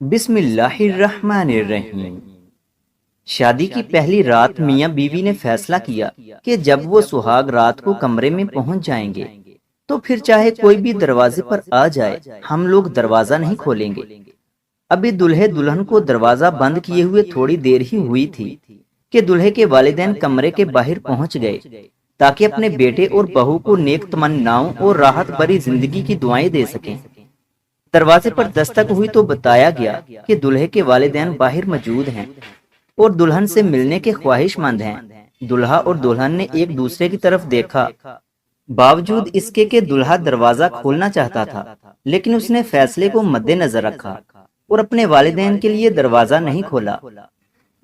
بسم اللہ الرحمن الرحیم۔ شادی کی پہلی رات میاں بیوی نے فیصلہ کیا کہ جب وہ سہاگ رات کو کمرے میں پہنچ جائیں گے تو پھر چاہے کوئی بھی دروازے پر آ جائے ہم لوگ دروازہ نہیں کھولیں گے۔ ابھی دلہے دلہن کو دروازہ بند کیے ہوئے تھوڑی دیر ہی ہوئی تھی کہ دلہے کے والدین کمرے کے باہر پہنچ گئے تاکہ اپنے بیٹے اور بہو کو نیک تمناؤں اور راحت بھری زندگی کی دعائیں دے سکیں۔ دروازے پر دستک ہوئی تو بتایا گیا کہ دلہے کے والدین باہر موجود ہیں اور دلہن سے ملنے کے خواہش مند ہیں۔ دلہا اور دلہن نے ایک دوسرے کی طرف دیکھا، باوجود اس کے کہ دلہا دروازہ کھولنا چاہتا تھا، لیکن اس نے فیصلے کو مد نظر رکھا اور اپنے والدین کے لیے دروازہ نہیں کھولا۔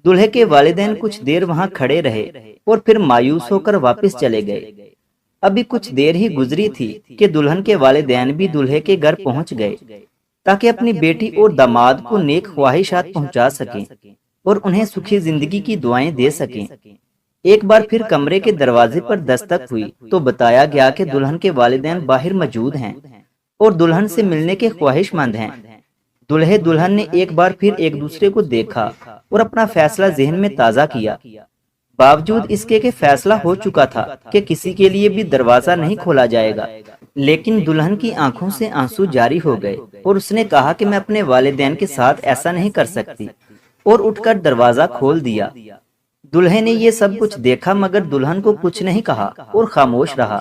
دلہے کے والدین کچھ دیر وہاں کھڑے رہے اور پھر مایوس ہو کر واپس چلے گئے۔ ابھی کچھ دیر ہی گزری تھی کہ دلہن کے والدین بھی دلہے کے گھر پہنچ گئے تاکہ اپنی بیٹی اور داماد کو نیک خواہشات پہنچا سکیں اور انہیں سکھی زندگی کی دعائیں دے سکیں۔ ایک بار پھر کمرے کے دروازے پر دستک ہوئی تو بتایا گیا کہ دلہن کے والدین باہر موجود ہیں اور دلہن سے ملنے کے خواہش مند ہیں۔ دلہے دلہن نے ایک بار پھر ایک دوسرے کو دیکھا اور اپنا فیصلہ ذہن میں تازہ کیا۔ باوجود اس کے کہ فیصلہ ہو چکا تھا کہ کسی کے لیے بھی دروازہ نہیں کھولا جائے گا، لیکن دلہن کی آنکھوں سے آنسو جاری ہو گئے اور اس نے کہا کہ میں اپنے والدین کے ساتھ ایسا نہیں کر سکتی، اور اٹھ کر دروازہ کھول دیا۔ دلہے نے یہ سب کچھ دیکھا مگر دلہن کو کچھ نہیں کہا اور خاموش رہا۔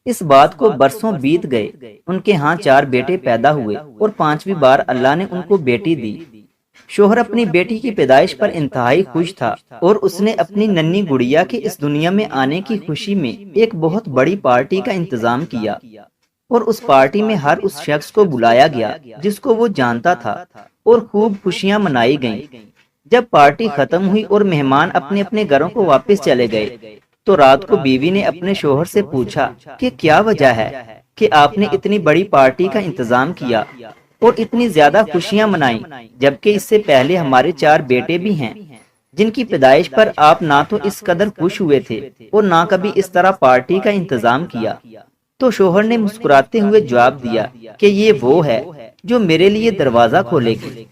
اس بات کو برسوں بیت گئے۔ ان کے ہاں 4 بیٹے پیدا ہوئے اور 5ویں بار اللہ نے ان کو بیٹی دی۔ شوہر اپنی بیٹی کی پیدائش پر انتہائی خوش تھا اور اس نے اپنی ننھی گڑیا کے اس دنیا میں آنے کی خوشی میں ایک بہت بڑی پارٹی کا انتظام کیا، اور اس پارٹی میں ہر اس شخص کو بلایا گیا جس کو وہ جانتا تھا اور خوب خوشیاں منائی گئیں۔ جب پارٹی ختم ہوئی اور مہمان اپنے اپنے گھروں کو واپس چلے گئے تو رات کو بیوی نے اپنے شوہر سے پوچھا کہ کیا وجہ ہے کہ آپ نے اتنی بڑی پارٹی کا انتظام کیا اور اتنی زیادہ خوشیاں منائیں، جبکہ اس سے پہلے ہمارے 4 بیٹے بھی ہیں جن کی پیدائش پر آپ نہ تو اس قدر خوش ہوئے تھے اور نہ کبھی اس طرح پارٹی کا انتظام کیا۔ تو شوہر نے مسکراتے ہوئے جواب دیا کہ یہ وہ ہے جو میرے لیے دروازہ کھولے گی۔